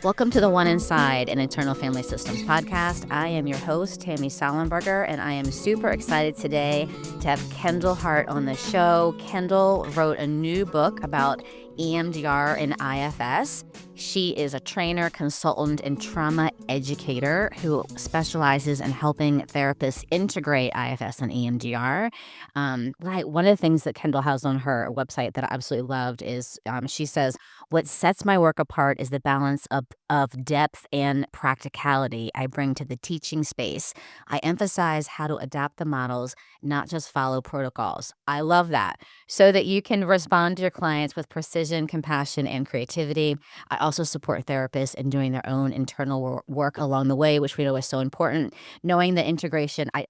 Welcome to the One Inside, an Internal Family Systems podcast. I am your host, Tammy Sallenberger, and I am super excited today to have Kendhal Hart on the show. Kendhal wrote a new book about EMDR and IFS. She is a trainer, consultant, and trauma educator who specializes in helping therapists integrate IFS and EMDR. One of the things that Kendhal has on her website that I absolutely loved is she says, "What sets my work apart is the balance of depth and practicality I bring to the teaching space. I emphasize how to adapt the models, not just follow protocols." I love that. So that you can respond to your clients with precision, compassion, and creativity. I also support therapists in doing their own internal work along the way, which we know is so important. Knowing the integration, I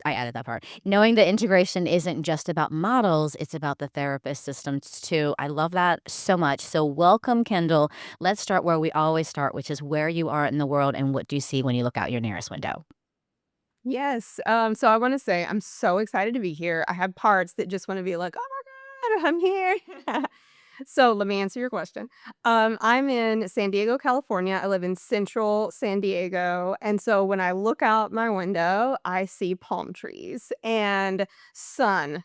added that part. Knowing the integration isn't just about models, it's about the therapist systems too. I love that so much. So welcome, Kendhal. Let's start where we always start, which is where you are in the world and what do you see when you look out your nearest window? Yes. So I want to say I'm so excited to be here. I have parts that just want to be like, oh my God, I'm here. So let me answer your question. I'm in San Diego, California. I live in central San Diego. And so when I look out my window, I see palm trees and sun.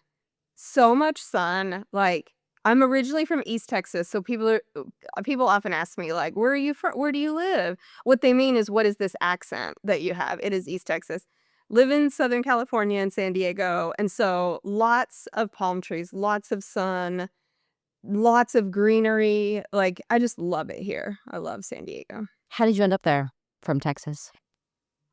So much sun. Like I'm originally from East Texas. So people often ask me, like, where are you from? Where do you live? What they mean is, what is this accent that you have? It is East Texas. Live in Southern California and San Diego. And so lots of palm trees, lots of sun, lots of greenery. Like, I just love it here. I love San Diego. How did you end up there from Texas?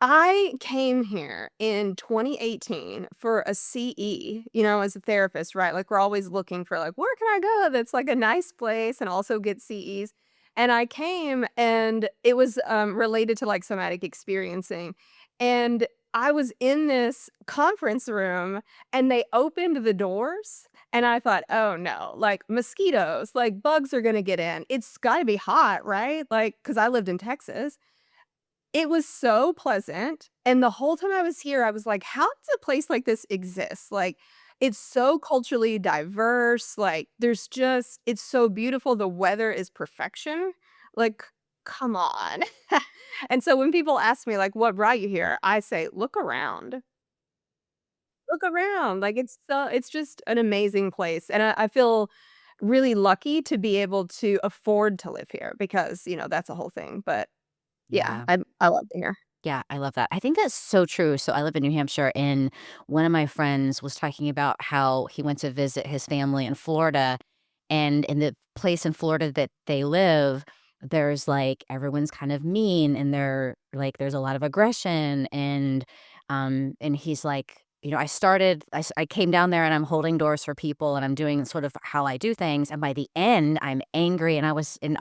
I came here in 2018 for a CE, as a therapist, right? Like, we're always looking for, like, where can I go that's like a nice place and also get CEs? And I came and it was related to like somatic experiencing. And I was in this conference room and they opened the doors. And I thought, oh no, like mosquitoes, like bugs are going to get in. It's got to be hot, right? Like, because I lived in Texas. It was so pleasant, and the whole time I was here, I was like, "How does a place like this exist?" Like, it's so culturally diverse, like, it's so beautiful, the weather is perfection, like, come on. And so when people ask me, like, "What brought you here?" I say, "Look around. Look around." Like, it's just an amazing place, and I feel really lucky to be able to afford to live here because, that's a whole thing, but yeah, Yeah. I love it here. Yeah, I love that. I think that's so true. So I live in New Hampshire, and one of my friends was talking about how he went to visit his family in Florida, and in the place in Florida that they live, there's like everyone's kind of mean, and there's a lot of aggression, and he's like, I came down there and I'm holding doors for people and I'm doing sort of how I do things, and by the end I'm angry and I was in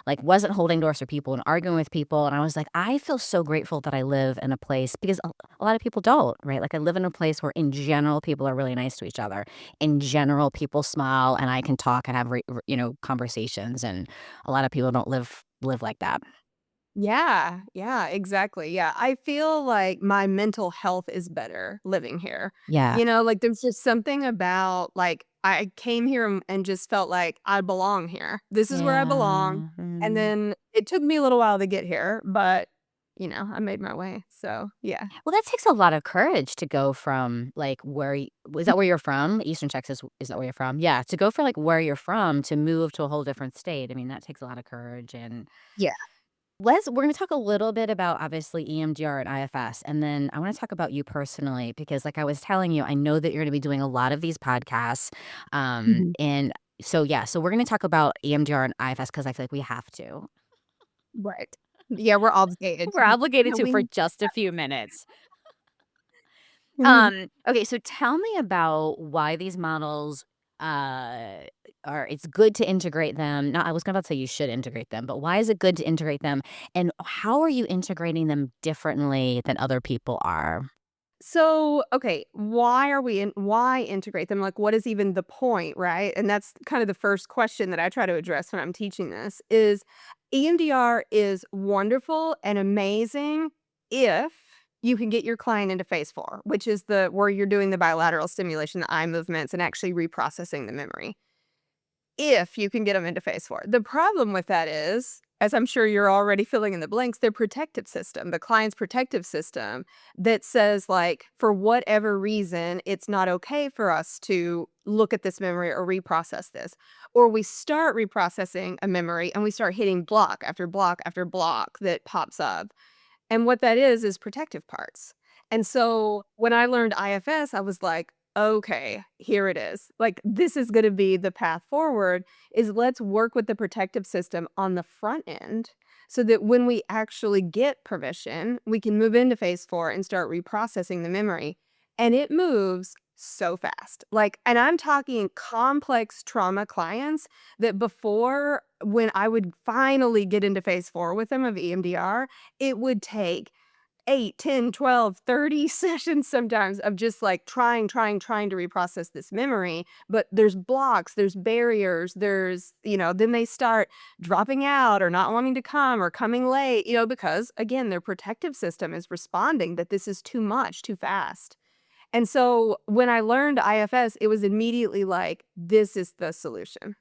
like, wasn't holding doors for people and arguing with people, and I was like, "I feel so grateful that I live in a place," because a lot of people don't, right? Like, I live in a place where, in general, people are really nice to each other. In general, people smile, and I can talk and have conversations, and a lot of people don't live like that. Yeah, yeah, exactly, yeah, I feel like my mental health is better living here, Yeah. like, there's just something about, like, I came here and just felt like I belong here. This is where I belong, Yeah, and then it took me a little while to get here, but, I made my way, so, yeah. Well, that takes a lot of courage to go from, like, where y is that where you're from? Eastern Texas, is that where you're from? Yeah, to go from, like, where you're from to move to a whole different state, I mean, that takes a lot of courage, and Yeah. we're gonna talk a little bit about, obviously, EMDR and IFS, and then I wanna talk about you personally because, like I was telling you, I know that you're gonna be doing a lot of these podcasts, Mhm. and so we're gonna talk about EMDR and IFS because I feel like we have to. Right. Yeah, we're obligated We're to. obligated No, to we for need just a few minutes. Mhm. Okay, so tell me about why these models, uh, it's good to integrate them. I was about to say you should integrate them, but why is it good to integrate them, and how are you integrating them differently than other people are? So, okay, why integrate them? Like, what is even the point, right? And that's kind of the first question that I try to address when I'm teaching this is EMDR is wonderful and amazing if you can get your client into phase 4, which is the where you're doing the bilateral stimulation, the eye movements, and actually reprocessing the memory. If you can get them into phase 4. The problem with that is as I'm sure you're already filling in the blanks, their protective system, the client's protective system that says, like, for whatever reason, it's not okay for us to look at this memory or reprocess this. Or we start reprocessing a memory and we start hitting block after block after block that pops up. And what that is protective parts. And so when I learned IFS, I was like, okay, here it is. Like, this is going to be the path forward is let's work with the protective system on the front end so that when we actually get permission, we can move into phase 4 and start reprocessing the memory. And it moves so fast. Like, and I'm talking complex trauma clients that before, when I would finally get into phase 4 with them of EMDR, it would take 8, 10, 12, 30 sessions sometimes of just, like, trying to reprocess this memory, but there's blocks, there's barriers, then they start dropping out or not wanting to come or coming late, because, again, their protective system is responding that this is too much, too fast. And so when I learned IFS, it was immediately like, this is the solution.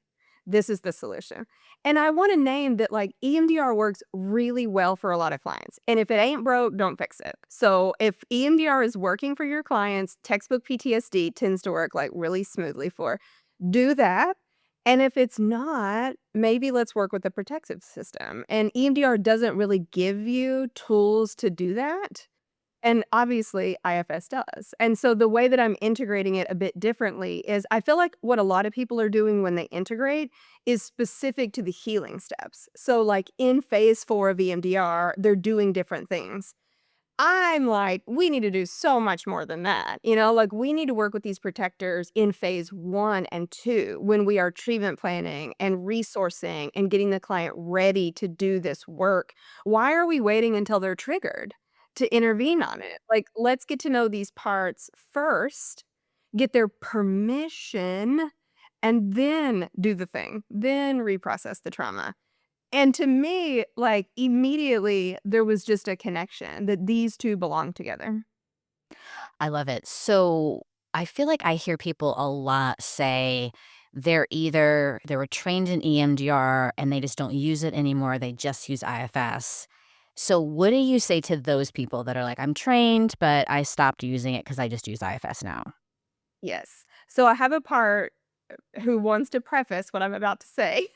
This is the solution. And I want to name that, like, EMDR works really well for a lot of clients. And if it ain't broke, don't fix it. So if EMDR is working for your clients, textbook PTSD tends to work like really smoothly for. Do that. And if it's not, maybe let's work with the protective system. And EMDR doesn't really give you tools to do that. And obviously, IFS does. And so the way that I'm integrating it a bit differently is I feel like what a lot of people are doing when they integrate is specific to the healing steps. So, like in phase 4 of EMDR, they're doing different things. I'm like, we need to do so much more than that. Like we need to work with these protectors in phase 1 and 2 when we are treatment planning and resourcing and getting the client ready to do this work. Why are we waiting until they're triggered to intervene on it? Like, let's get to know these parts first, get their permission, and then do the thing, then reprocess the trauma. And to me, like, immediately, there was just a connection that these 2 belong together. I love it. So I feel like I hear people a lot say they were trained in EMDR and they just don't use it anymore. They just use IFS. So what do you say to those people that are like, I'm trained, but I stopped using it because I just use IFS now? Yes. So I have a part who wants to preface what I'm about to say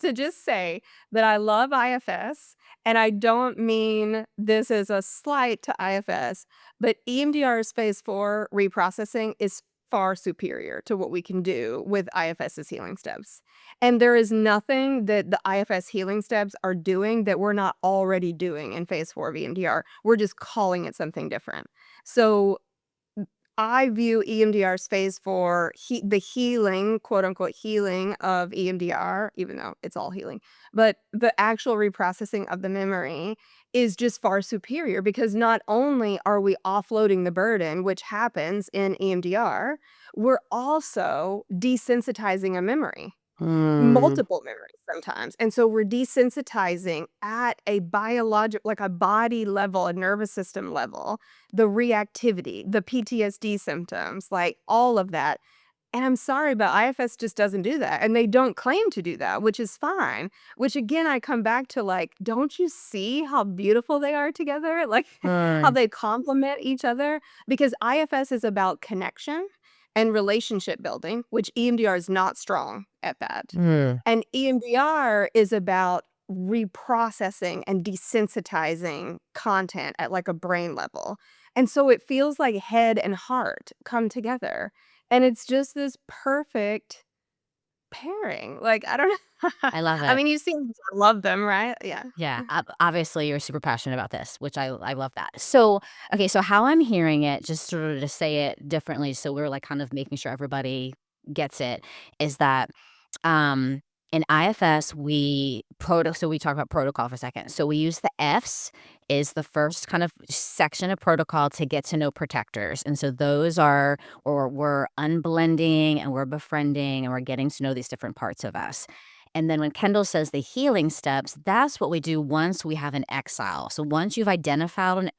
to just say that I love IFS, and I don't mean this as a slight to IFS, but EMDR's phase 4 reprocessing is far superior to what we can do with IFS's healing steps. And there is nothing that the IFS healing steps are doing that we're not already doing in phase 4 of EMDR. We're just calling it something different. So I view EMDR's phase 4, the healing, quote unquote, healing of EMDR, even though it's all healing, but the actual reprocessing of the memory is just far superior because not only are we offloading the burden, which happens in EMDR, we're also desensitizing a memory. Hmm. Multiple memories sometimes, and so we're desensitizing at a like a body level, a nervous system level, the reactivity, the PTSD symptoms, like, all of that, and I'm sorry, but IFS just doesn't do that, and they don't claim to do that, which is fine, which again, I come back to, like, don't you see how beautiful they are together? Like, how Hmm. they complement each other? Because IFS is about connection and relationship building, which EMDR is not strong at that. Hmm. And EMDR is about reprocessing and desensitizing content at, like, a brain level. And so it feels like head and heart come together. And it's just this perfect pairing. Like, I don't know. I love I it. mean, you seem to love them, right? Yeah. Yeah, obviously you're super passionate about this, which I love that. So, okay, so how I'm hearing it, just sort of to say it differently, so we're like kind of making sure everybody gets it, is that um in IFS so we talk about protocol for a second. So we use the F's is the first kind of section of protocol to get to know protectors. And so those are or we're unblending and we're befriending and we're getting to know these different parts of us. And then when Kendall says the healing steps, that's what we do once we have an exile. So once you've identified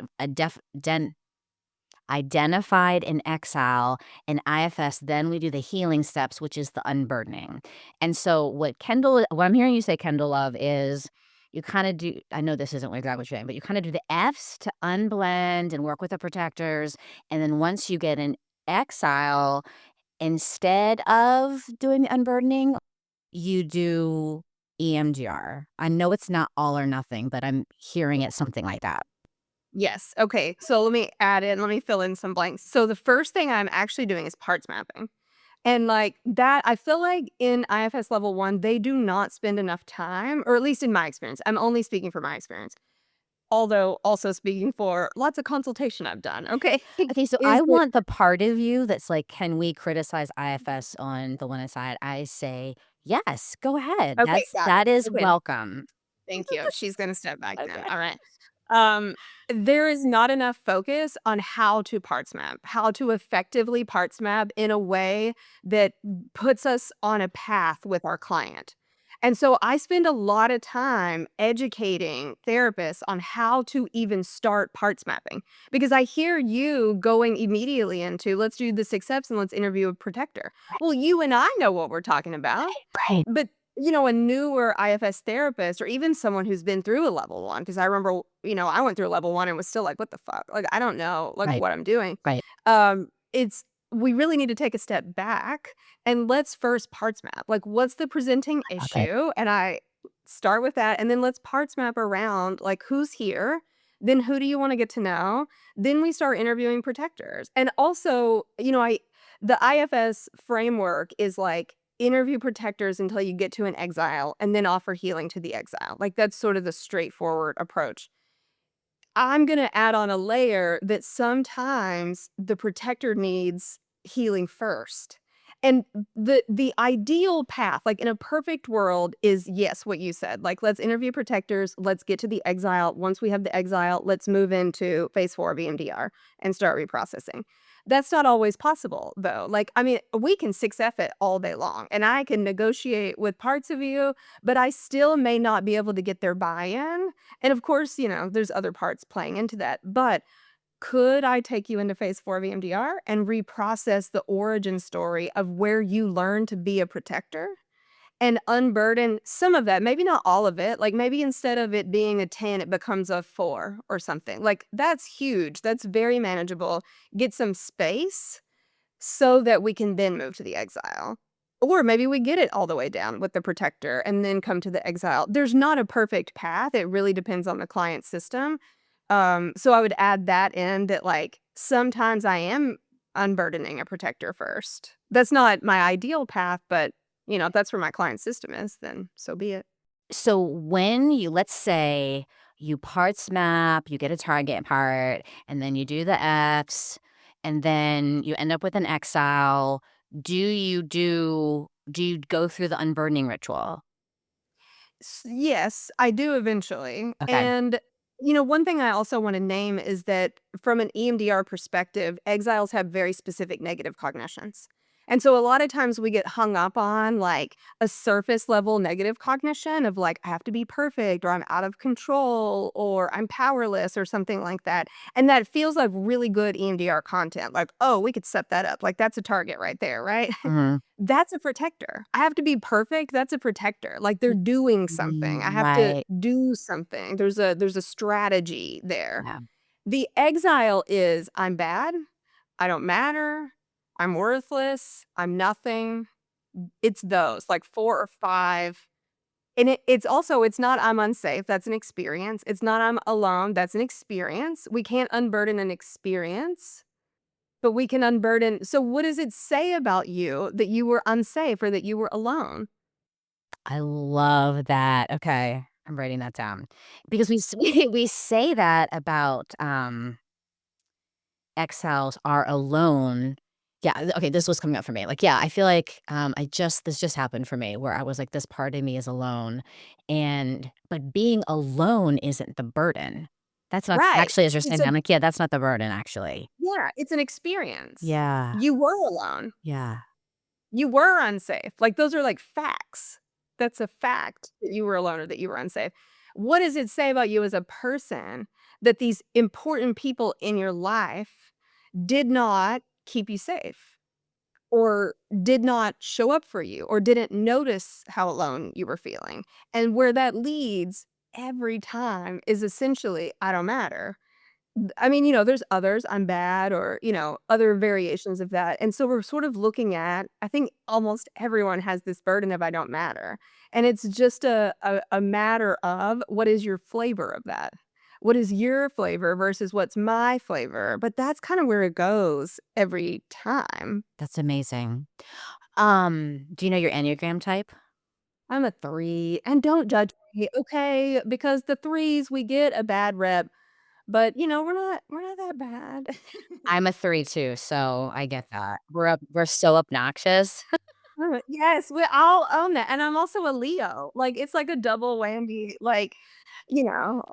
an exile in IFS, then we do the healing steps, which is the unburdening. And so what I'm hearing you say, Kendall, love, is you kinda do I know this isn't exactly what you're saying, but you kinda do the Fs to unblend and work with the protectors, and then once you get an exile, instead of doing the unburdening, you do EMDR. I know it's not all or nothing, but I'm hearing it something like that. Yes. Okay. So let me fill in some blanks. So the first thing I'm actually doing is parts mapping. And like that, I feel like in IFS level one, they do not spend enough time, or at least in my experience. I'm only speaking for my experience, although also speaking for lots of consultation I've done. Okay. Okay, so Is I that want the part of you that's like, "Can we criticize IFS on the one side?" I say, "Yes, go ahead. okay? Got it. That is Okay. welcome." Thank you. She's gonna step back then. Okay. All right. Um, there is not enough focus on how to parts map, how to effectively parts map in a way that puts us on a path with our client. And so I spend a lot of time educating therapists on how to even start parts mapping because I hear you going immediately into let's do the 6 steps and let's interview a protector. Well, you and I know what we're talking about. Right, But, a newer IFS therapist or even someone who's been through a level 1, because I remember, I went through a level 1 and was still like, "What the fuck?" Like, I don't know, like, right, what I'm doing. right. It's we really need to take a step back and let's first parts map. Like, what's the presenting I love it. issue? And I start with that, and then let's parts map around, like, who's here? Then who do you wanna get to know? Then we start interviewing protectors. And also, I the IFS framework is like interview protectors until you get to an exile and then offer healing to the exile. Like that's sort of the straightforward approach. I'm going to add on a layer that sometimes the protector needs healing first. And the ideal path, like in a perfect world, is yes, what you said. Like, let's interview protectors, let's get to the exile. Once we have the exile, let's move into phase 4 of EMDR and start reprocessing. That's not always possible, though. Like, I mean, we can 6F it all day long, and I can negotiate with parts of you, but I still may not be able to get their buy in. And of course, there's other parts playing into that. But could I take you into phase 4 of EMDR and reprocess the origin story of where you learned to be a protector and unburden some of that? Maybe not all of it. Like maybe instead of it being a 10, it becomes a 4 or something. Like that's huge. That's very manageable. Get some space so that we can then move to the exile. Or maybe we get it all the way down with the protector and then come to the exile. There's not a perfect path. It really depends on the client system. So I would add that in that like sometimes I am unburdening a protector first. That's not my ideal path, but if that's where my client system is, then so be it. So when you let's say you parts map, you get a target part, and then you do the Fs, and then you end up with an exile, do you go through the unburdening ritual? Yes, I do eventually. Okay. And, one thing I also want to name is that from an EMDR perspective, exiles have very specific negative cognitions. And so a lot of times we get hung up on like a surface level negative cognition of like, I have to be perfect or I'm out of control or I'm powerless or something like that. And that feels like really good EMDR content. Like, oh, we could set that up. Like, that's a target right there, right? Mhm. That's a protector. I have to be perfect, that's a protector. Like, they're doing something. I have to Right. do something. There's a strategy there. Yeah. The exile is, I'm bad, I don't matter, I'm worthless, I'm nothing. It's those, like 4 or 5. And it's not I'm unsafe, that's an experience. It's not I'm alone, that's an experience. We can't unburden an experience. But we can unburden so what does it say about you that you were unsafe or that you were alone? I love that. Okay. I'm writing that down because we say that about, exiles are alone. Yeah, okay, this was coming up for me. Like, yeah, I feel like, this just happened for me where I was like, this part of me is alone, but being alone isn't the burden. That's not Right. actually, as you're It's saying, a I'm like, yeah, that's not the burden, actually. yeah, it's an experience. Yeah, You were alone. yeah. You were unsafe. Like, those are, like, facts. That's a fact that you were alone or that you were unsafe. What does it say about you as a person that these important people in your life did not keep you safe? Or did not show up for you or didn't notice how alone you were feeling. And where that leads every time is essentially, "I don't matter." I mean, there's others, "I'm bad," or, other variations of that, and so we're sort of looking at I think almost everyone has this burden of "I don't matter," and it's just a matter of what is your flavor of that? What is your flavor versus what's my flavor? But that's kinda where it goes every time. That's amazing. Do you know your Enneagram type? I'm a 3, and don't judge me, okay? Because the 3s, we get a bad rep, but, we're not that bad. I'm a 3 too, so I get that. We're so obnoxious. Yes, I'll own that, and I'm also a Leo, like, it's like a double whammy, like,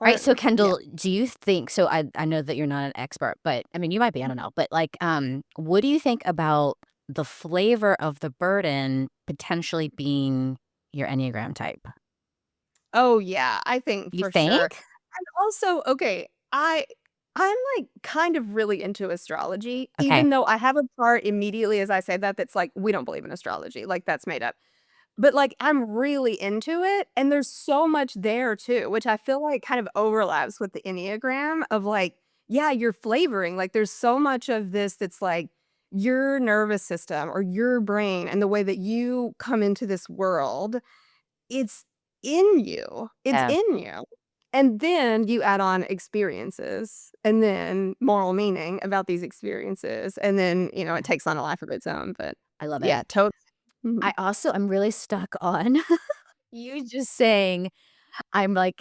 Right, so yeah. Kendall, do you think so I know that you're not an expert, but I mean, you might be, I don't know, but, like, what do you think about the flavor of the burden potentially being your Enneagram type? Oh, yeah, I think You for sure. think? And also, okay, I'm, like, kind of really into astrology, Okay. even though I have a part immediately as I say that that's like, "We don't believe in astrology," like, that's made up. But, like, I'm really into it, and there's so much there too, which I feel like kind of overlaps with the Enneagram of, like, yeah, you're flavoring, like, there's so much of this that's, like, your nervous system or your brain and the way that you come into this world, it's it's Yeah, in you. And then you add on experiences, and then moral meaning about these experiences, and then, it takes on a life of its own, but I love it. yeah, totally. Mhm. I'm really stuck on you just saying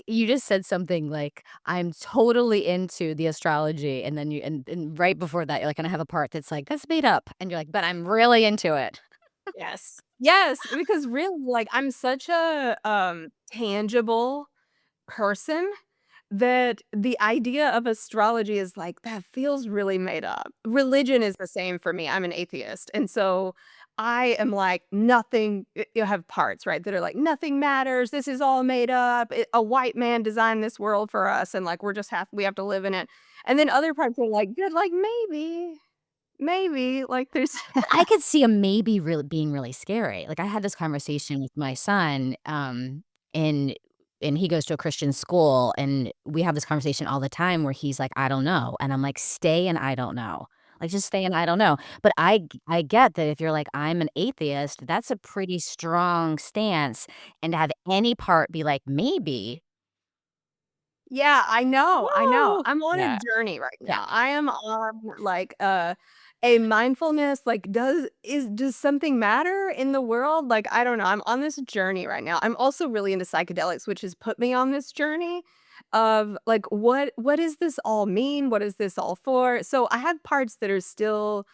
you just said something like, "I'm totally into the astrology," and then and right before that, you're like, "And I have a part that's like, that's made up," and you're like, "But I'm really into it." Yes. Yes, because really, like, I'm such a, tangible person that the idea of astrology is like, that feels really made up. Religion is the same for me, I'm an atheist, and so I am like, nothing you have parts, right, that are like, "Nothing matters, this is all made up, a white man designed this world for us, and, like, we have to live in it." And then other parts are like, "Good, like, maybe, like, there's" I could see a maybe really being really scary. Like, I had this conversation with my son, and he goes to a Christian school, and we have this conversation all the time where he's like, "I don't know," and I'm like, "Stay in I don't know." Like, just stay in I don't know. But I get that if you're like, "I'm an atheist," that's a pretty strong stance, and to have any part be like, "Maybe." Yeah, I know. Woo! I'm on a Yeah, journey right yeah. now. I am on, like, a mindfulness, like, does something matter in the world? Like, I don't know, I'm on this journey right now. I'm also really into psychedelics, which has put me on this journey of, like, what does this all mean? What is this all for? So, I have parts that are still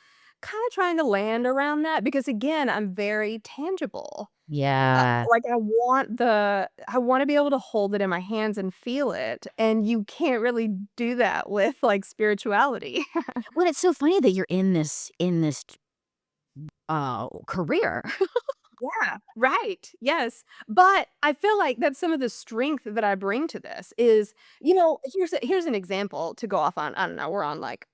kinda trying to land around that because, again, I'm very tangible. Yeah. Like, I wanna be able to hold it in my hands and feel it, and you can't really do that with, like, spirituality. Well, it's so funny that you're in this, career. Yeah, right, yes, but I feel like that's some of the strength that I bring to this is, here's an example to go off on, I don't know, we're on, like,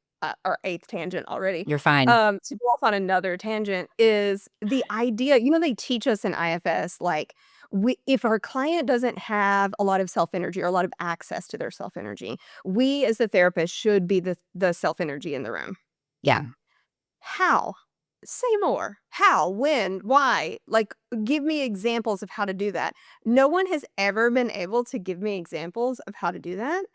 our 8th tangent already. You're fine. To go off on another tangent is the idea they teach us in IFS, like, we if our client doesn't have a lot of self-energy or a lot of access to their self-energy, we as the therapist should be the self-energy in the room. Yeah. How? Say more. How? When? Why? Like, give me examples of how to do that. No one has ever been able to give me examples of how to do that.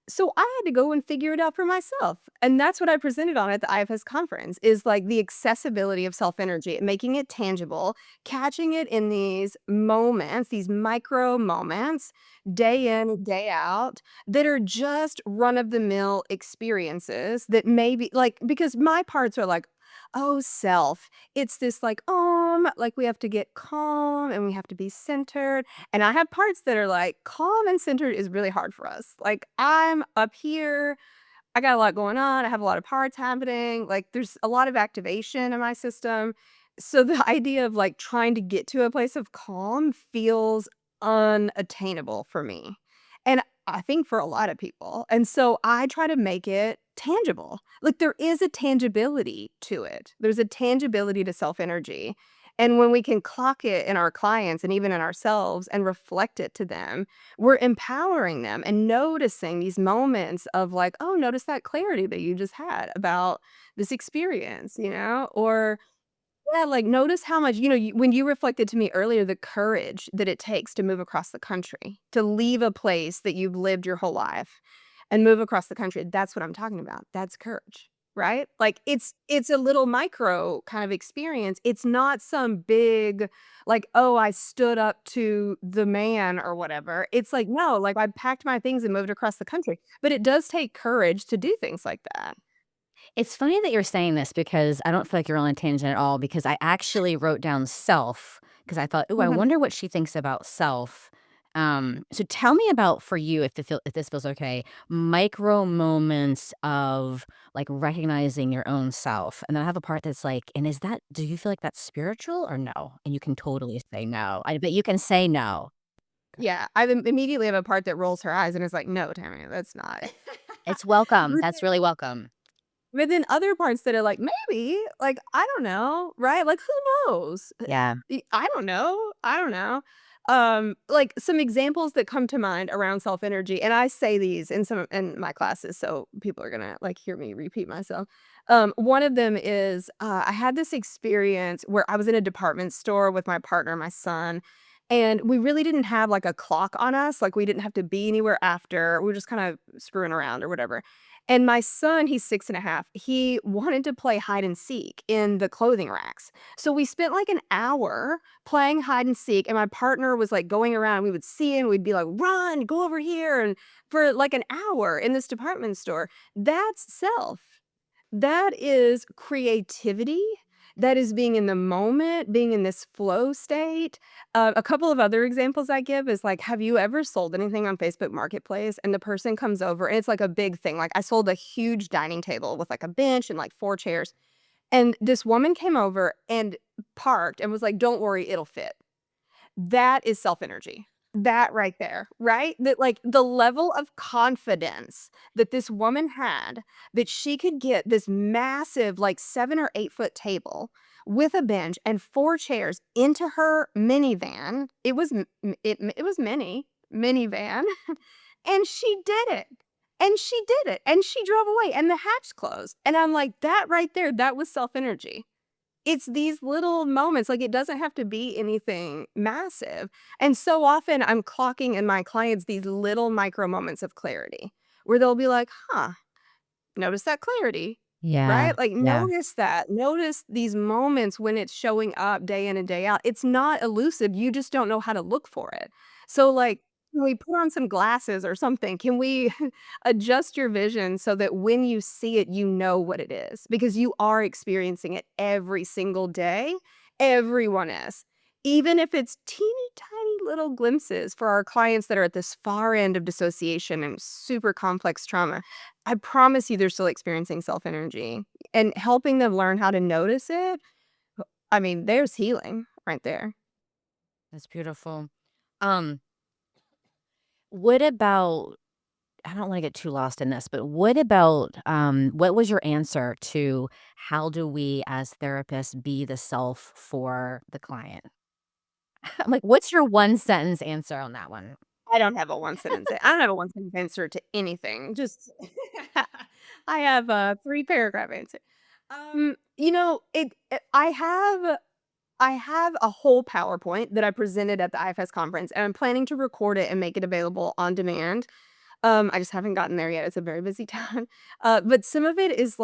So I had to go and figure it out for myself. And that's what I presented on at the IFS conference is like the accessibility of self-energy, making it tangible, catching it in these moments, these micro moments, day in, day out, that are just run-of-the-mill experiences that maybe like because my parts are like, oh, self. It's this like we have to get calm and we have to be centered. And I have parts that are like, calm and centered is really hard for us. Like, I'm up here, I got a lot going on, I have a lot of parts happening, like, there's a lot of activation in my system. So the idea of, like, trying to get to a place of calm feels unattainable for me, and I think for a lot of people, and so I try to make it tangible. Like, there is a tangibility to it. There's a tangibility to self-energy, And when we can clock it in our clients and even in ourselves and reflect it to them, we're empowering them and noticing these moments of like, oh, notice that clarity that you just had about this experience, or yeah, like, notice how much when you reflected to me earlier, the courage that it takes to move across the country, to leave a place that you've lived your whole life and move across the country, that's what I'm talking about. That's courage, right? Like, it's a little micro kind of experience. It's not some big, like, "Oh, I stood up to the man," or whatever. It's like, no, like, I packed my things and moved across the country. But it does take courage to do things like that. It's funny that you're saying this because I don't feel like you're on a tangent at all because I actually wrote down self because I thought, "Ooh, I Mhm. wonder what she thinks about self." So tell me about for you if this feels okay, micro moments of, like, recognizing your own self, and then I have a part that's like, "And is that do you feel like that's spiritual or no?" And you can totally say no. I bet you can say no. Yeah, I immediately have a part that rolls her eyes and is like, "No, Tammy, that's not." It's welcome. But That's really welcome. then other parts that are like, "Maybe," like, "I don't know," right? Like, who knows? Yeah. I don't know, I don't know. Like, some examples that come to mind around self-energy, and I say these in my classes, so people are gonna, like, hear me repeat myself. One of them is, I had this experience where I was in a department store with my partner, my son, and we really didn't have, like, a clock on us, like, we didn't have to be anywhere after, we were just kinda screwing around or whatever. And my son, he's 6 and a half, he wanted to play hide and seek in the clothing racks. So we spent, like, an hour playing hide and seek, and my partner was, like, going around, we would see him, we'd be like, "Run, go over here," and for, like, an hour in this department store. That's self. That is creativity. That is being in the moment, being in this flow state. A couple of other examples I give is like, have you ever sold anything on Facebook Marketplace and the person comes over and it's like a big thing? Like, I sold a huge dining table with like a bench and like 4 chairs. And this woman came over and parked and was like, don't worry, it'll fit. That is self-energy. That right there, right? That, like, the level of confidence that this woman had that she could get this massive, like, 7 or 8-foot table with a bench and 4 chairs into her minivan. It was it was minivan, and she did it. And she did it, and she drove away, and the hatch closed, and I'm like, "That right there, that was self-energy." It's these little moments, like, it doesn't have to be anything massive, and so often I'm clocking in my clients these little micro moments of clarity, where they'll be like, "Huh, notice that clarity," Yeah. right? Like, Yeah. notice that. Notice these moments when it's showing up day in and day out. It's not elusive, you just don't know how to look for it. So, like, can we put on some glasses or something? Can we adjust your vision so that when you see it, you know what it is? Because you are experiencing it every single day. Everyone is. Even if it's teeny tiny little glimpses for our clients that are at this far end of dissociation and super complex trauma, I promise you they're still experiencing self-energy, and helping them learn how to notice it, I mean, there's healing right there. That's beautiful. Um, what about I don't wanna get too lost in this, but what about, what was your answer to how do we as therapists be the self for the client? I'm like, what's your one sentence answer on that one? I don't have a one-sentence answer to anything, just I have a 3-paragraph answer. I have a whole PowerPoint that I presented at the IFS conference, and I'm planning to record it and make it available on demand. I just haven't gotten there yet, it's a very busy time. But some of it is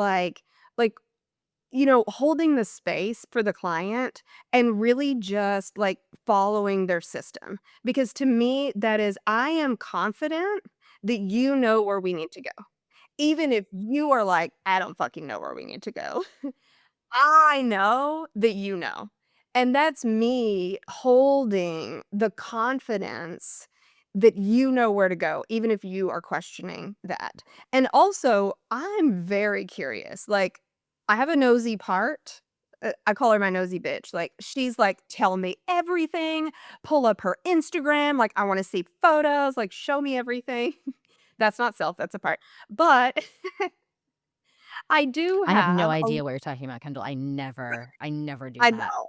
holding the space for the client and really just, like, following their system. Because to me, that is I am confident that you know where we need to go. Even if you are like, "I don't fucking know where we need to go." I know that you know. And that's me holding the confidence that you know where to go, even if you are questioning that. And also, I'm very curious. Like, I have a nosy part. I call her my nosy bitch. Like, she's like, tell me everything, pull up her Instagram. Like, I want to see photos, like, show me everything. That's not self, that's a part. But I do I have no have a idea what you're talking about, Kendall. I never do I that. know.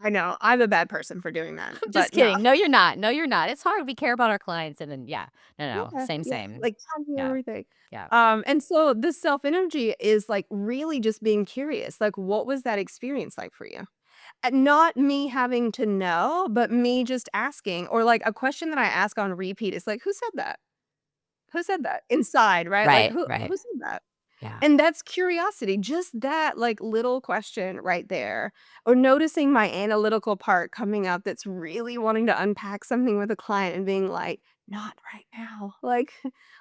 I know. I'm a bad person for doing that, I'm just but no. kidding. No, you're not. No, you're not. It's hard. We care about our clients and then yeah. No, no. Yeah, Same, yeah, same. like, tell me Yeah. everything. Yeah. And so this self-energy is, like, really just being curious, like, what was that experience like for you? And not me having to know, but me just asking, or, like, a question that I ask on repeat is like, "Who said that? Who said that?" Inside, right? Like, Right, "Who right. said that?" Yeah. And that's curiosity, just that, like, little question right there, or noticing my analytical part coming up that's really wanting to unpack something with a client and being like, "Not right now, like,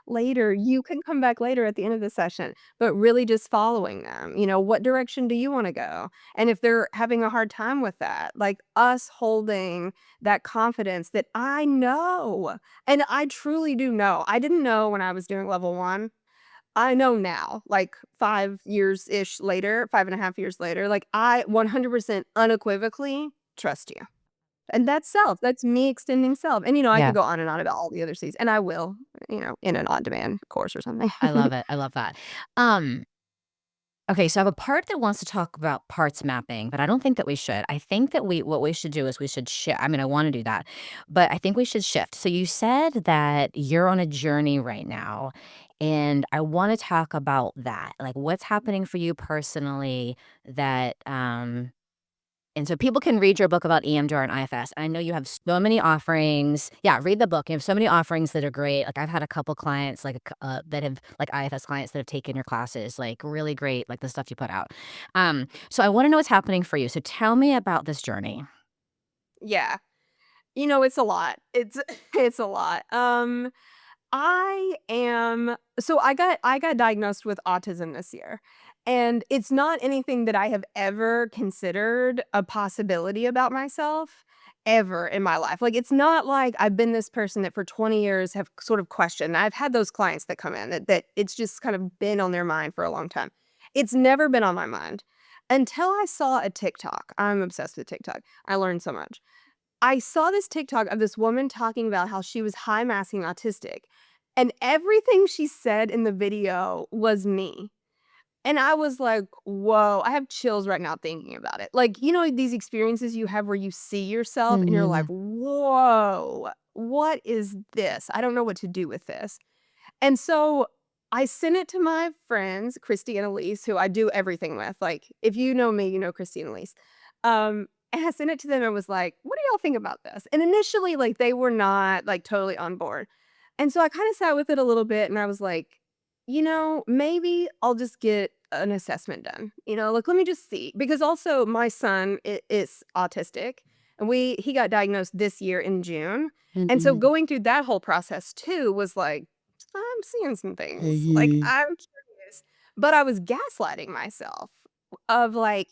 later, you can come back later at the end of the session," but really just following them, "What direction do you wanna go?" And if they're having a hard time with that, like, us holding that confidence that I know, and I truly do know. I didn't know when I was doing level 1. I know now, like, 5 years-ish later, 5.5 years later, like, I 100% unequivocally trust you. And that's self, that's me extending self, and, I could Yeah. go on and on about all the other Cs, and I will, in an on-demand course or something. I love it. I love that. Um, okay, so I have a part that wants to talk about parts mapping, but I don't think that we should. I think that what we should do is we should shift. I mean, I want to do that, but I think we should shift. So you said that you're on a journey right now, and I want to talk about that. Like what's happening for you personally that and so people can read your book about EMDR and IFS. I know you have so many offerings. Yeah, read the book. You have so many offerings that are great. Like I've had a couple clients that have like IFS clients that have taken your classes. Like really great, like the stuff you put out. So I want to know what's happening for you. So tell me about this journey. Yeah. It's a lot. It's it's a lot. I got diagnosed with autism this year, and it's not anything that I have ever considered a possibility about myself ever in my life. Like, it's not like I've been this person that for 20 years have sort of questioned. I've had those clients that come in that it's just kind of been on their mind for a long time. It's never been on my mind until I saw a TikTok. I'm obsessed with TikTok. I learned so much. I saw this TikTok of this woman talking about how she was high massing autistic, and everything she said in the video was me. And I was like, "Whoa," I have chills right now thinking about it. Like, these experiences you have where you see yourself and you're like, Mhm. "Whoa, what is this? I don't know what to do with this." And so I sent it to my friends, Christy and Elise, who I do everything with. Like, if you know me, you know Christy and Elise. And I sent it to them and was like, "What do y'all think about this?" And initially, like, they were not like totally on board. And so I kind of sat with it a little bit and I was like, maybe I'll just get an assessment done. Like let me just see. Because also my son is autistic and he got diagnosed this year in June. And so Mhm. going through that whole process too was like, I'm seeing some things. Like I'm curious. But I was gaslighting myself of like,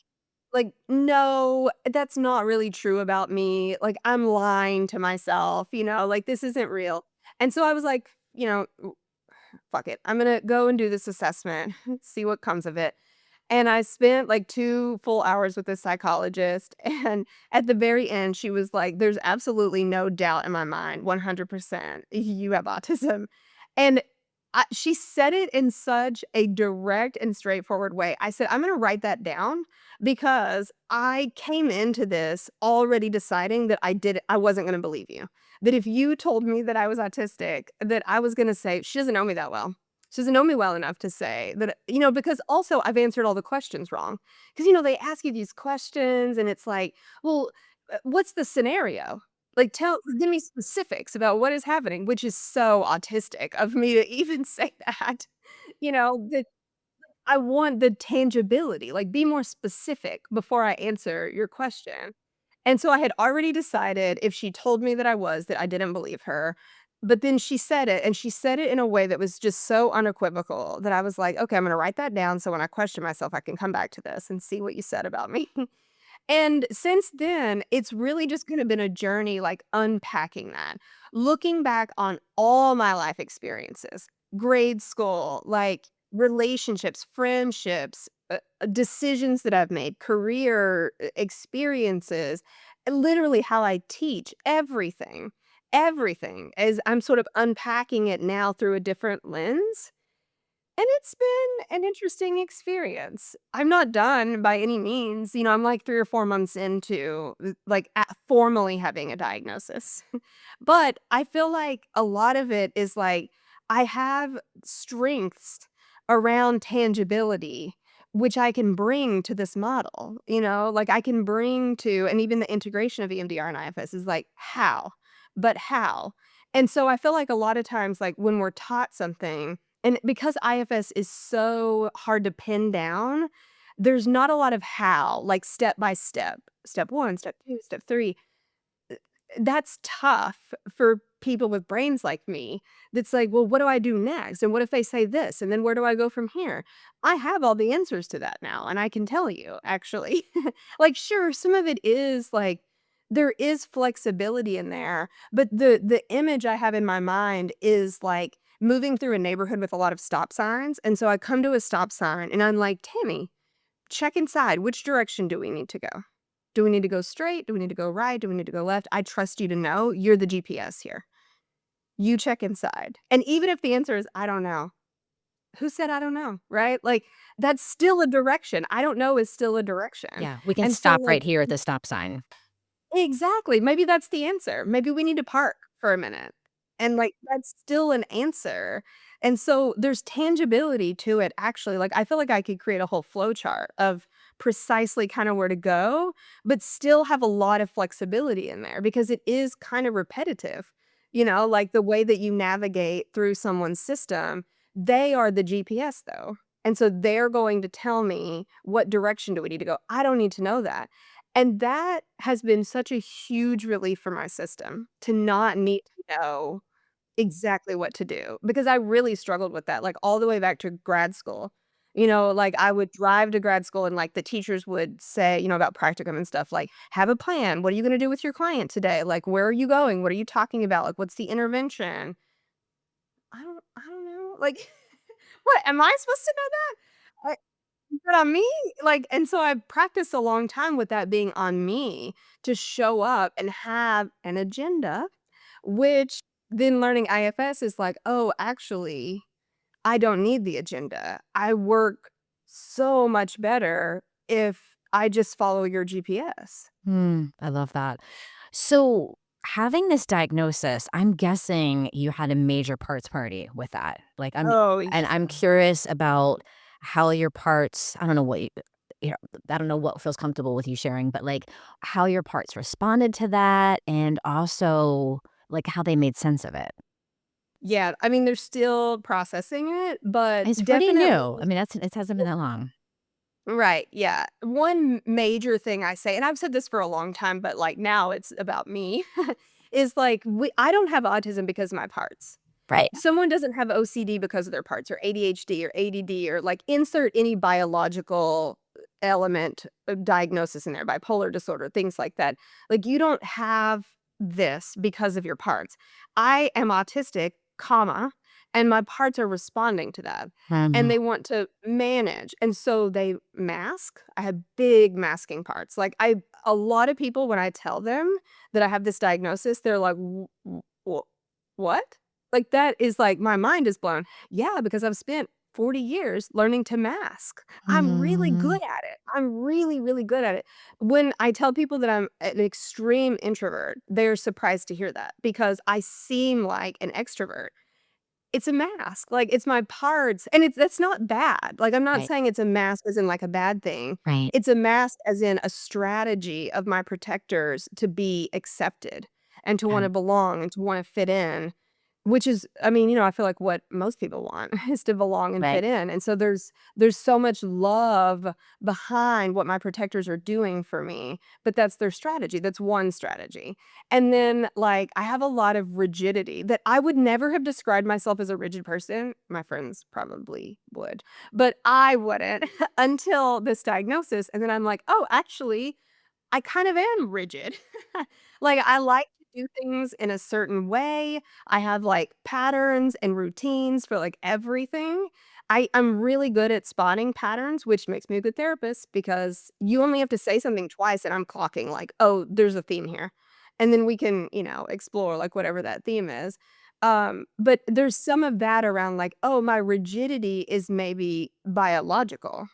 no, that's not really true about me. Like I'm lying to myself, like this isn't real. And so I was like, fuck it. I'm gonna go and do this assessment, see what comes of it. And I spent like 2 full hours with this psychologist, and at the very end, she was like, "There's absolutely no doubt in my mind, 100% you have autism." And she said it in such a direct and straightforward way. I said, "I'm gonna write that down because I came into this already deciding that I wasn't gonna believe you. That if you told me that I was autistic, that I was gonna say, 'She doesn't know me that well.' She doesn't know me well enough to say that, because also I've answered all the questions wrong. Because, they ask you these questions and it's like, well, what's the scenario? Like, give me specifics about what is happening, which is so autistic of me to even say that, that I want the tangibility, like, be more specific before I answer your question. And so I had already decided if she told me that I didn't believe her. But then she said it, and she said it in a way that was just so unequivocal that I was like, "Okay, I'm gonna write that down so when I question myself, I can come back to this and see what you said about me." And since then, it's really just kinda been a journey, like, unpacking that, looking back on all my life experiences, grade school, like, relationships, friendships, decisions that I've made, career experiences, and literally how I teach, everything, as I'm sort of unpacking it now through a different lens. And it's been an interesting experience. I'm not done by any means. I'm like 3 or 4 months into, like, formally having a diagnosis. But I feel like a lot of it is, like, I have strengths around tangibility, which I can bring to this model, Like, I can bring to and even the integration of EMDR and IFS is like, "How?" But how? And so I feel like a lot of times, like, when we're taught something and because IFS is so hard to pin down, there's not a lot of how, like step by step. Step 1, step 2, step 3. That's tough for people with brains like me. That's like, "Well, what do I do next? And what if they say this? And then where do I go from here?" I have all the answers to that now, and I can tell you, actually. Like, sure, some of it is like there is flexibility in there, but the image I have in my mind is like moving through a neighborhood with a lot of stop signs, and so I come to a stop sign and I'm like, "Tammy, check inside. Which direction do we need to go? Do we need to go straight? Do we need to go right? Do we need to go left? I trust you to know. You're the GPS here. You check inside." And even if the answer is, "I don't know." Who said I don't know, right? Like, that's still a direction. I don't know is still a direction. Yeah, we can And so, stop like right here at the stop sign. exactly, maybe that's the answer. Maybe we need to park for a minute, and, like, that's still an answer, and so there's tangibility to it, actually. Like, I feel like I could create a whole flow chart of precisely kinda where to go, but still have a lot of flexibility in there because it is kinda repetitive, like, the way that you navigate through someone's system, they are the GPS, though, and so they're going to tell me, "What direction do we need to go?" I don't need to know that. And that has been such a huge relief for my system to not need to know exactly what to do, because I really struggled with that, like, all the way back to grad school. Like, I would drive to grad school and, like, the teachers would say, about practicum and stuff, like, "Have a plan. What are you gonna do with your client today? Like, where are you going? What are you talking about? Like, what's the intervention?" I don't know, like, what, am I supposed to know that? But on me, like, and so I practiced a long time with that being on me to show up and have an agenda, which then learning IFS is like, "Oh, actually, I don't need the agenda. I work so much better if I just follow your GPS." I love that. So, having this diagnosis, I'm guessing you had a major parts party with that. Oh, And I'm yeah. curious about how your parts, I don't know what you know, I don't know what feels comfortable with you sharing, but like how your parts responded to that and also like how they made sense of it. Yeah, I mean, they're still processing it, but It's pretty new. I definitely. mean, it hasn't been that long. Right, yeah. One major thing I say, and I've said this for a long time, but, like, now it's about me, is, like, I don't have autism because of my parts. Right. Someone doesn't have OCD because of their parts, or ADHD, or ADD, or, like, insert any biological element of diagnosis in there, bipolar disorder, things like that. Like, you don't have this because of your parts. I am autistic, comma, and my parts are responding to that, and Um, they want to manage, and so they mask. I have big masking parts. Like, a lot of people, when I tell them that I have this diagnosis, they're like, What?" Like, that is like, my mind is blown. Yeah, because I've spent 40 years learning to mask. I'm really mm, good at it. I'm really, really good at it. When I tell people that I'm an extreme introvert, they're surprised to hear that because I seem like an extrovert. It's a mask, like, it's my parts, and that's not bad, like, I'm not right. saying it's a mask as in, like, a bad thing. Right. It's a mask as in a strategy of my protectors to be accepted and to Yeah. wanna belong and to wanna fit in, which is, I mean, I feel like what most people want is to belong and Right. fit in, and so there's so much love behind what my protectors are doing for me, but that's their strategy, that's one strategy. And then, like, I have a lot of rigidity that I would never have described myself as a rigid person. My friends probably would, but I wouldn't until this diagnosis, and then I'm like, "Oh, actually, I kind of am rigid." Like, I like to do things in a certain way. I have, like, patterns and routines for, like, everything. I'm really good at spotting patterns, which makes me a good therapist because you only have to say something twice, and I'm clocking, like, "Oh, there's a theme here." And then we can, explore, like, whatever that theme is. But there's some of that around like, oh, my rigidity is maybe biological.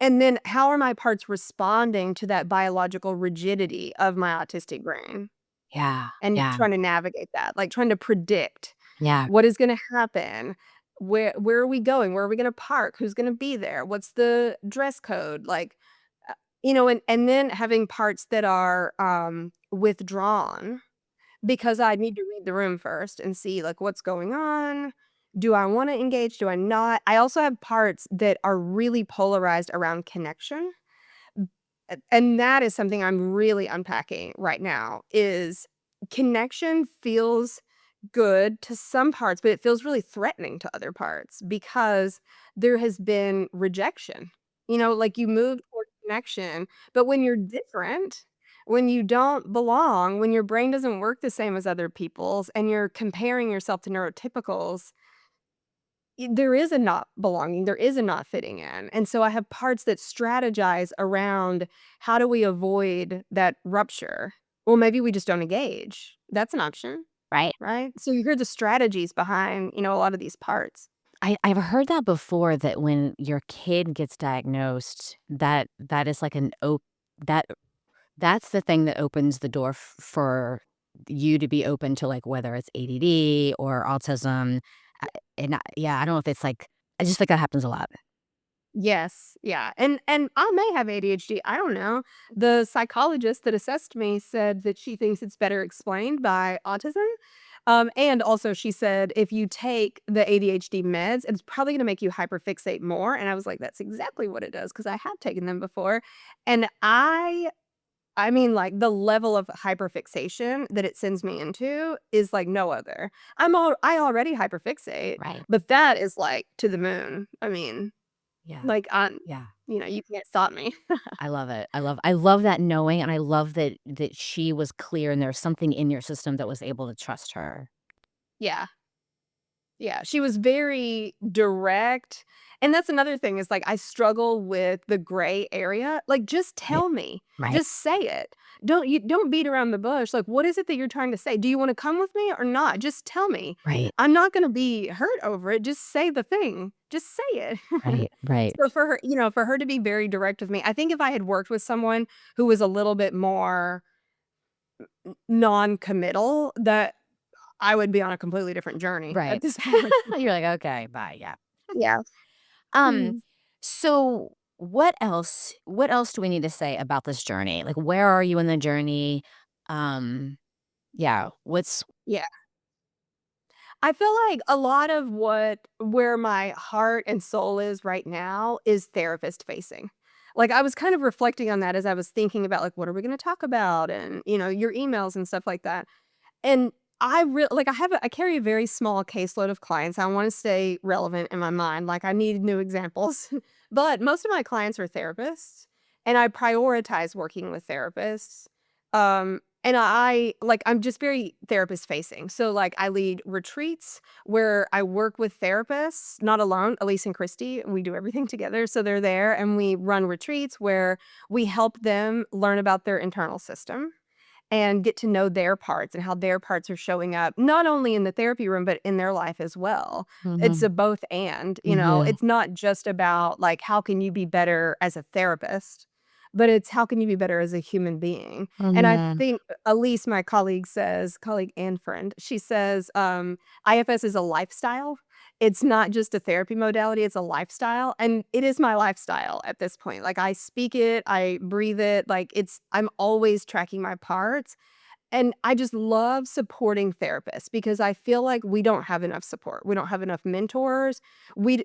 And then how are my parts responding to that biological rigidity of my autistic brain? Yeah. And Yeah. trying to navigate that, like trying to predict Yeah. what is gonna happen, where are we going, where are we gonna park, who's gonna be there, what's the dress code, like, and then having parts that are, withdrawn because I need to read the room first and see, like, what's going on. Do I wanna engage? Do I not? I also have parts that are really polarized around connection, and that is something I'm really unpacking right now, is connection feels good to some parts, but it feels really threatening to other parts because there has been rejection. Like you move toward connection, but when you're different, when you don't belong, when your brain doesn't work the same as other people's and you're comparing yourself to neurotypicals, there is a not belonging, there is a not fitting in. And so I have parts that strategize around how do we avoid that rupture? Well, maybe we just don't engage. That's an option. Right. Right? So you hear the strategies behind, a lot of these parts. I've heard that before, that when your kid gets diagnosed, that is like that that's the thing that opens the door for you to be open to, like, whether it's ADD or autism. Yeah, I don't know if it's like, I just think that happens a lot. Yes, yeah, and I may have ADHD, I don't know. The psychologist that assessed me said that she thinks it's better explained by autism, and also she said, "If you take the ADHD meds, it's probably gonna make you hyperfixate more," and I was like, "That's exactly what it does because I have taken them before," and I mean, like, the level of hyperfixation that it sends me into is like no other. I already hyperfixate, Right. but that is, like, to the moon. I mean, Yeah. like, Yeah. you can't stop me. I love it. I love that knowing, and I love that she was clear and there's something in your system that was able to trust her. Yeah. Yeah, she was very direct, and that's another thing is, like, I struggle with the gray area. Like, just Right. tell me. Right. Just say it. Don't beat around the bush. Like, what is it that you're trying to say? Do you wanna come with me or not? Just tell me. Right. I'm not gonna be hurt over it. Just say the thing. Just say it. Right. Right. So for her to be very direct with me, I think if I had worked with someone who was a little bit more non-committal, that I would be on a completely different journey at Right. this point. You're like, "Okay, bye." Yeah. Yeah. Um, Mm. so what else do we need to say about this journey? Like, where are you in the journey? Um, yeah, what's Yeah. I feel like a lot of where my heart and soul is right now is therapist facing. Like, I was kind of reflecting on that as I was thinking about, like, what are we gonna talk about and, your emails and stuff like that. And I carry a very small caseload of clients. I wanna stay relevant in my mind, like, I need new examples. But most of my clients are therapists, and I prioritize working with therapists. And I'm just very therapist facing. So, like, I lead retreats where I work with therapists, not alone, Elise and Christy, we do everything together, so they're there, and we run retreats where we help them learn about their internal system and get to know their parts and how their parts are showing up, not only in the therapy room, but in their life as well. It's Mhm. a both and, Yeah. it's not just about like, how can you be better as a therapist, but it's how can you be better as a human being? Oh, And I man. think Elise, my colleague and friend, she says, IFS is a lifestyle. It's not just a therapy modality, it's a lifestyle, and it is my lifestyle at this point. Like, I speak it, I breathe it, like, I'm always tracking my parts, and I just love supporting therapists because I feel like we don't have enough support. We don't have enough mentors.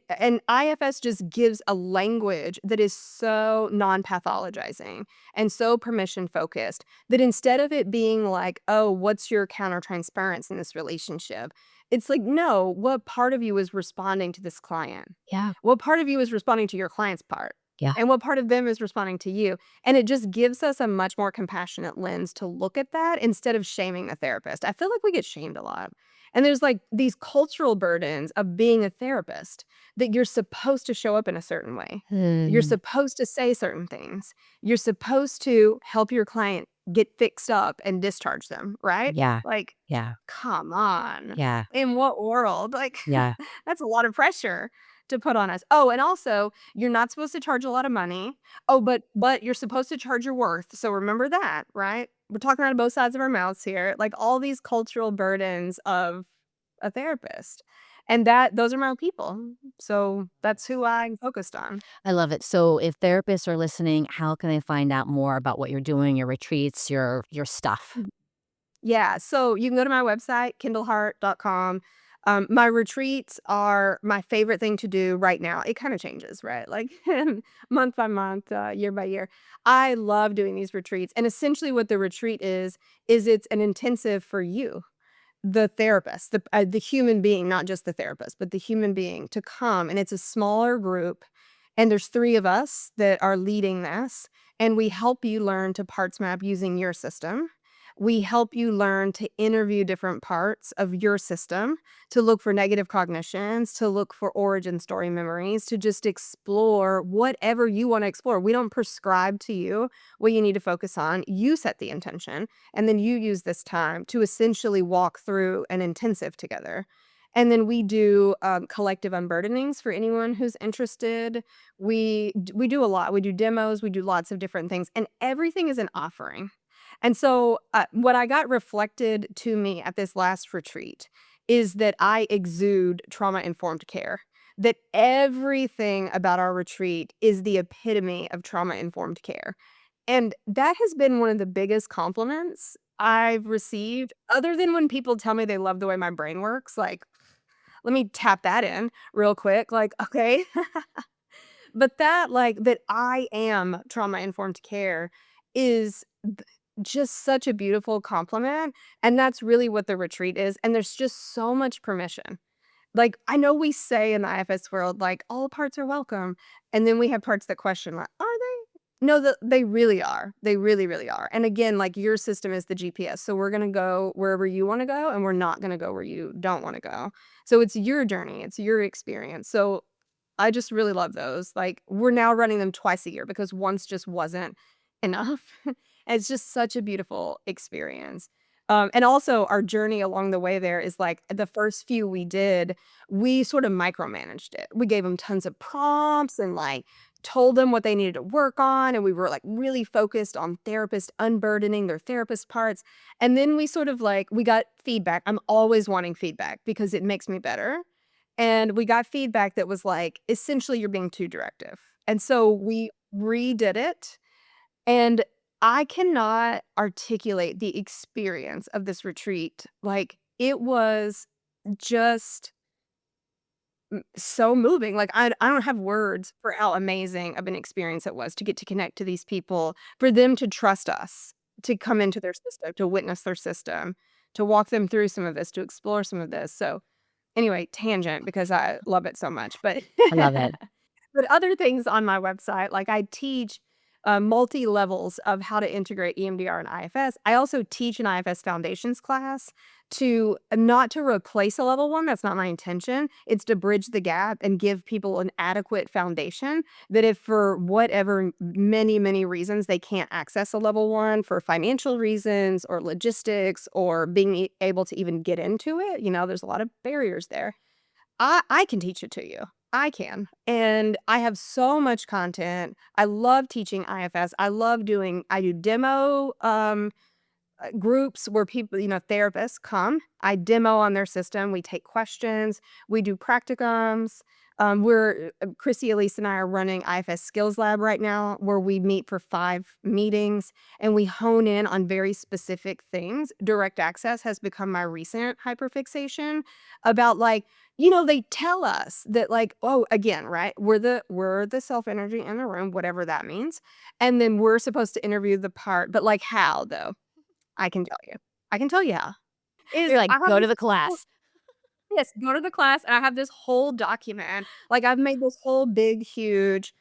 And IFS just gives a language that is so non-pathologizing and so permission focused that instead of it being like, "Oh, what's your countertransference in this relationship?" It's like, "No, what part of you is responding to this client? Yeah. What part of you is responding to your client's part? Yeah. And what part of them is responding to you?" And it just gives us a much more compassionate lens to look at that instead of shaming the therapist. I feel like we get shamed a lot. And there's like these cultural burdens of being a therapist that you're supposed to show up in a certain way. You're Mm. supposed to say certain things. You're supposed to help your client get fixed up and discharge them, right? Yeah. Like, Yeah. come on. Yeah. In what world? Like, Yeah. that's a lot of pressure to put on us. Oh, and also, you're not supposed to charge a lot of money. Oh, but you're supposed to charge your worth. So remember that, right? We're talking out of both sides of our mouths here. Like all these cultural burdens of a therapist. And those are my people. So that's who I focused on. I love it. So if therapists are listening, how can they find out more about what you're doing, your retreats, your stuff? Yeah, so you can go to my website, kendallhart.com. My retreats are my favorite thing to do right now. It kind of changes, right? Like month by month, year by year. I love doing these retreats. And essentially what the retreat is it's an intensive for you, the therapist, the human being, not just the therapist, but the human being to come, and it's a smaller group, and there's 3 of us that are leading this, and we help you learn to parts map using your system. We help you learn to interview different parts of your system, to look for negative cognitions, to look for origin story memories, to just explore whatever you wanna explore. We don't prescribe to you what you need to focus on. You set the intention. And then you use this time to essentially walk through an intensive together. And then we do collective unburdenings for anyone who's interested. We do a lot. We do demos. We do lots of different things, and everything is an offering. And so, what I got reflected to me at this last retreat is that I exude trauma informed care. That everything about our retreat is the epitome of trauma informed care. And that has been one of the biggest compliments I've received, other than when people tell me they love the way my brain works, like, let me tap that in real quick, like, okay. But that I am trauma-informed care is just such a beautiful compliment, and that's really what the retreat is, and there's just so much permission. Like, I know we say in the IFS world, like, "All parts are welcome," and then we have parts that question, like, "Are they?" No, they really are. They really, really are, and again, like, your system is the GPS, so we're gonna go wherever you wanna go, and we're not gonna go where you don't wanna go. So it's your journey, it's your experience, so I just really love those. Like, we're now running them twice a year because once just wasn't enough. It's just such a beautiful experience. And also our journey along the way there is like the first few we did, we sort of micromanaged it. We gave them tons of prompts and like told them what they needed to work on. And we were like really focused on therapist unburdening their therapist parts. And then we sort of like, we got feedback. I'm always wanting feedback because it makes me better. And we got feedback that was like, essentially, you're being too directive. And so we redid it. And I cannot articulate the experience of this retreat. Like, it was just so moving. Like, I don't have words for how amazing of an experience it was to get to connect to these people, for them to trust us, to come into their system, to witness their system, to walk them through some of this, to explore some of this. So anyway, tangent because I love it so much, but I love it. but other things on my website, like I teach multi levels of how to integrate EMDR and IFS. I also teach an IFS foundations class to not to replace a level one. That's not my intention. It's to bridge the gap and give people an adequate foundation that if for whatever many, many reasons they can't access a level one for financial reasons or logistics or being able to even get into it, there's a lot of barriers there. I can teach it to you. I can. And I have so much content. I love teaching IFS. I do demo groups where people, therapists come. I demo on their system. We take questions. We do practicums. Chrissy, Elise, and I are running IFS Skills Lab right now, where we meet for 5 meetings and we hone in on very specific things. Direct access has become my recent hyperfixation about they tell us that oh, again, right? We're the self energy in the room, whatever that means, and then we're supposed to interview the part, but like how though? I can tell you. I can tell you how. You're Is like, I have "Go to this the whole class." yes, go to the class, and I have this whole document. Like, I've made this whole big, huge,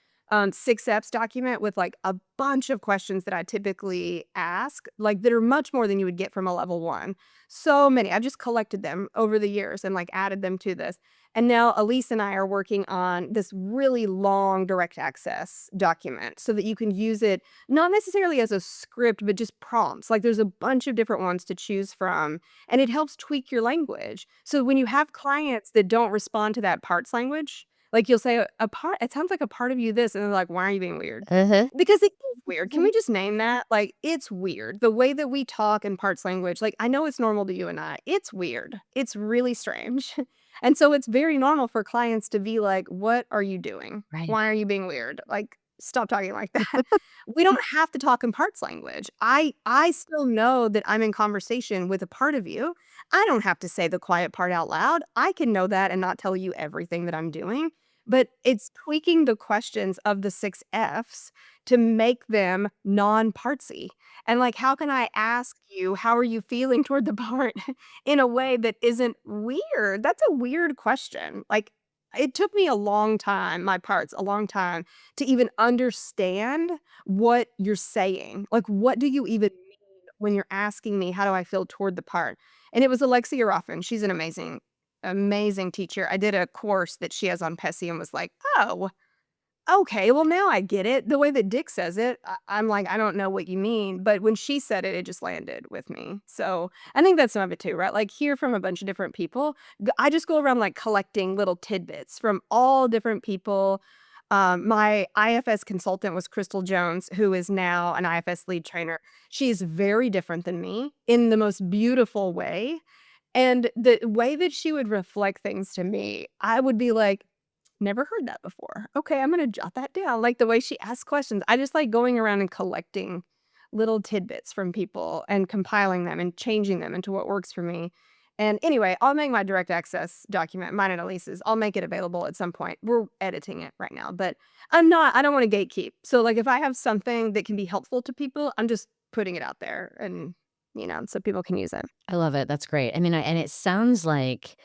6 F's document with, like, a bunch of questions that I typically ask, like, that are much more than you would get from a level 1. So many. I've just collected them over the years and, like, added them to this. And now Elise and I are working on this really long direct access document so that you can use it not necessarily as a script, but just prompts. Like, there's a bunch of different ones to choose from, and it helps tweak your language. So when you have clients that don't respond to that parts language, like, you'll say, "A part it sounds like a part of you this," and they're like, "Why are you being weird?" Uh-huh. Because it is weird. Can we just name that? Like, it's weird. The way that we talk in parts language, like, I know it's normal to you and I. It's weird. It's really strange. And so it's very normal for clients to be like, "What are you doing? Right. Why are you being weird? Like, stop talking like that." We don't have to talk in parts language. I still know that I'm in conversation with a part of you. I don't have to say the quiet part out loud. I can know that and not tell you everything that I'm doing. But it's tweaking the questions of the 6 F's to make them non-partsy. And, like, how can I ask you, "How are you feeling toward the part?" in a way that isn't weird? That's a weird question. Like, it took me a long time, my parts, a long time to even understand what you're saying. Like, what do you even mean when you're asking me, "How do I feel toward the part?" And it was Alexia Ruffin. She's an amazing, amazing teacher. I did a course that she has on PESI and was like, "Oh, okay, well, now I get it." The way that Dick says it, I'm like, "I don't know what you mean," but when she said it, it just landed with me. So, I think that's some of it too, right? Like, hear from a bunch of different people. I just go around, like, collecting little tidbits from all different people. My IFS consultant was Crystal Jones, who is now an IFS lead trainer. She's very different than me in the most beautiful way, and the way that she would reflect things to me, I would be like, "Never heard that before. Okay, I'm gonna jot that down." Like, the way she asks questions, I just like going around and collecting little tidbits from people and compiling them and changing them into what works for me. And anyway, I'll make my direct access document, mine and Elise's, I'll make it available at some point. We're editing it right now, but I don't wanna gatekeep. So, like, if I have something that can be helpful to people, I'm just putting it out there and, so people can use it. I love it. That's great. I mean, and it sounds like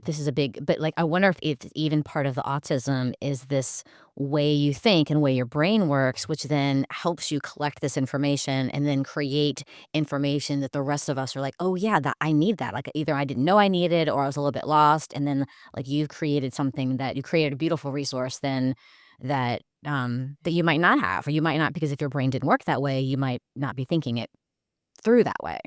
this is a big, but like, I wonder if it's even part of the autism is this way you think and way your brain works, which then helps you collect this information and then create information that the rest of us are like, oh, yeah, that I need that. Like, either I didn't know I needed or I was a little bit lost. And then, like, you've created something that you created a beautiful resource then that you might not have, or you might not, because if your brain didn't work that way, you might not be thinking it through that way.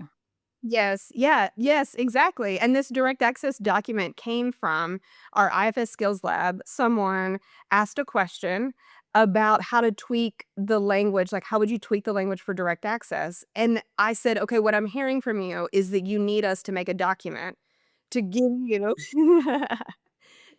Yes, yeah, yes, exactly, and this direct access document came from our IFS skills lab. Someone asked a question about how to tweak the language, like, how would you tweak the language for direct access? And I said, "Okay, what I'm hearing from you is that you need us to make a document to give you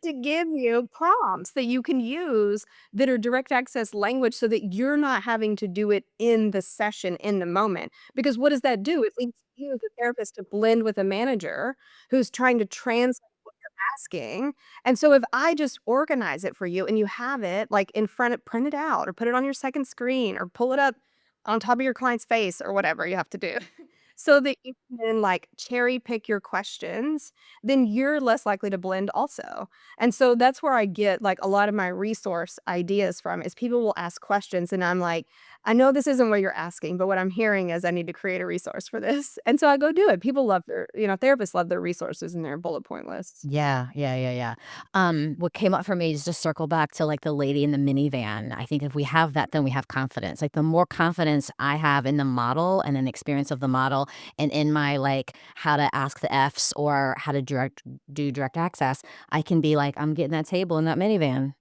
to give you prompts that you can use that are direct access language so that you're not having to do it in the session in the moment." Because what does that do? It leads you, the therapist, to blend with a manager who's trying to translate what you're asking. And so if I just organize it for you and you have it like in front of, print it out or put it on your second screen or pull it up on top of your client's face or whatever you have to do. So that you can like cherry pick your questions, then you're less likely to blend also. And so that's where I get, like, a lot of my resource ideas from is people will ask questions and I'm like, "I know this isn't what you're asking, but what I'm hearing is I need to create a resource for this." And so I go do it. People love therapists love their resources and their bullet point lists. Yeah, yeah, yeah, yeah. What came up for me is just circle back to like the lady in the minivan. I think if we have that, then we have confidence. Like the more confidence I have in the model and an experience of the model and in my like how to ask the F's or how to do direct access, I can be like, I'm getting that table in that minivan.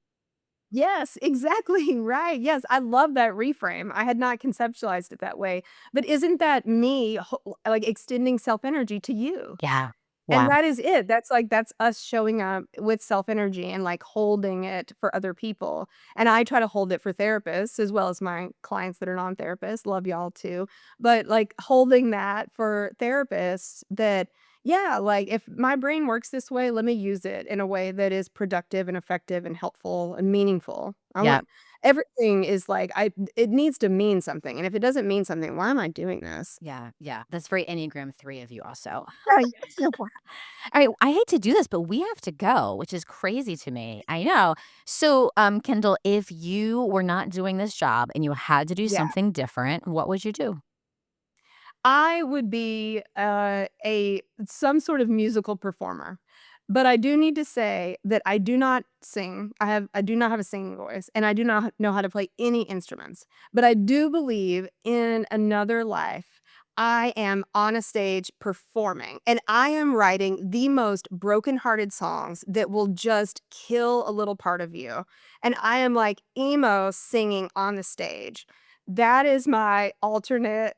Yes, exactly, right, yes, I love that reframe. I had not conceptualized it that way, but isn't that me like, extending self-energy to you? Yeah. And Wow. that is it. That's us showing up with self-energy and, like, holding it for other people. And I try to hold it for therapists as well as my clients that are non-therapists, love y'all too. But, like, holding that for therapists that, Yeah, like, if my brain works this way, let me use it in a way that is productive and effective and helpful and meaningful. I Yeah. want everything is like, it needs to mean something, and if it doesn't mean something, why am I doing this? Yeah. Yeah. That's very Enneagram 3 of you also. Right. All right, I hate to do this, but we have to go, which is crazy to me. I know. So, Kendall, if you were not doing this job and you had to do Yeah. something different, what would you do? I would be, a some sort of musical performer, but I do need to say that I do not sing. I do not have a singing voice, and I do not know how to play any instruments, but I do believe in another life, I am on a stage performing, and I am writing the most brokenhearted songs that will just kill a little part of you, and I am, like, emo singing on the stage. That is my alternate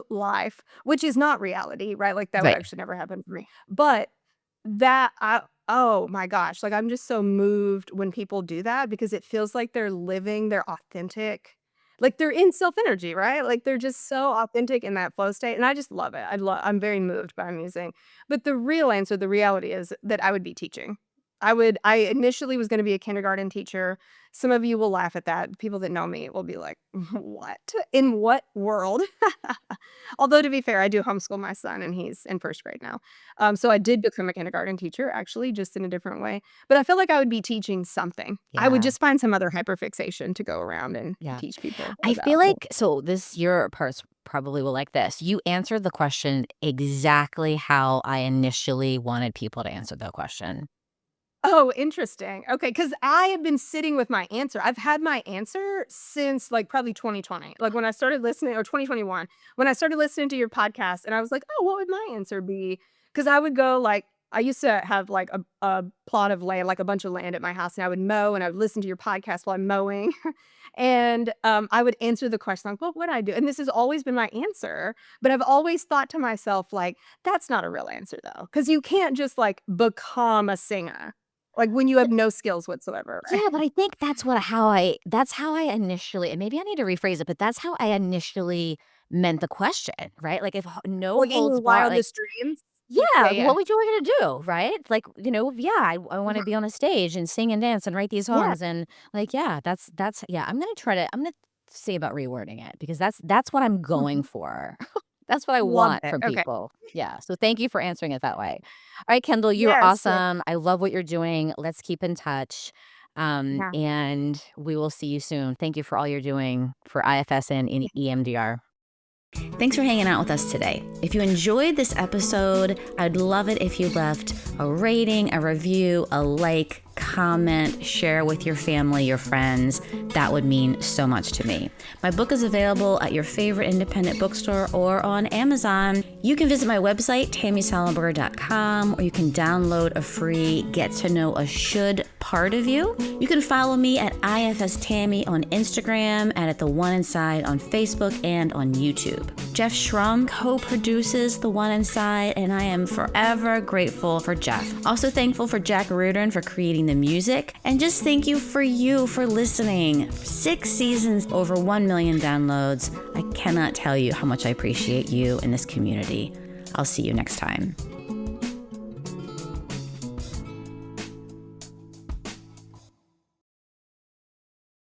life, which is not reality, right? Like, that would Right. actually never happen for me. But that I oh my gosh, like, I'm just so moved when people do that because it feels like they're living their authentic like, they're in self-energy, right? Like, they're just so authentic in that flow state, and I just love it. I'm very moved by music. But the real answer, the reality is that I would be teaching. I initially was gonna be a kindergarten teacher. Some of you will laugh at that. People that know me will be like, "What? In what world?" Although, to be fair, I do homeschool my son, and he's in 1st grade now. So I did become a kindergarten teacher, actually, just in a different way. But I feel like I would be teaching something. I would Yeah. just find some other hyperfixation to go around and Yeah. teach people I feel about. like so this your parts probably will like this. You answered the question exactly how I initially wanted people to answer the question. Oh, interesting. Okay, because I have been sitting with my answer. I've had my answer since, like, probably 2020. Like, when I started listening or 2021, when I started listening to your podcast, and I was like, "Oh, what would my answer be?" Because I would go, like I used to have, like, a plot of land, like, a bunch of land at my house, and I would mow, and I would listen to your podcast while I'm mowing, and, I would answer the question, like, "What would I do?" And this has always been my answer, but I've always thought to myself, like, "That's not a real answer, though, because you can't just, like, become a singer." Like, when you have no skills whatsoever, Yeah, right? but I think that's how I initially and maybe I need to rephrase it, but that's how I initially meant the question, right? Like if no Like, in holds your bar like wildest dreams? yeah, Yeah, like yeah. what would you want to do, right? Like, yeah, I want to Yeah. be on a stage and sing and dance and write these Yeah. songs and like yeah, that's yeah, I'm going to see about rewording it because that's what I'm going Mhm. for. That's what I Love want it. from Okay. people. Yeah. So thank you for answering it that way. All right, Kendall, you're Yes, yes. awesome. I love what you're doing. Let's keep in touch. Yeah. And we will see you soon. Thank you for all you're doing for IFS and in EMDR. Thanks for hanging out with us today. If you enjoyed this episode, I'd love it if you left a rating, a review, a like, comment, share with your family, your friends. That would mean so much to me. My book is available at your favorite independent bookstore or on Amazon. You can visit my website, tammysalenberger.com, or you can download a free Get to Know a Should part of you. You can follow me at IFS Tammy on Instagram and at The One Inside on Facebook and on YouTube. Jeff Schrum co-produces The One Inside, and I am forever grateful for Jeff. Also thankful for Jack Reardon for creating the music, and just thank you for listening. 6 seasons, over 1 million downloads. I cannot tell you how much I appreciate you in this community. I'll see you next time.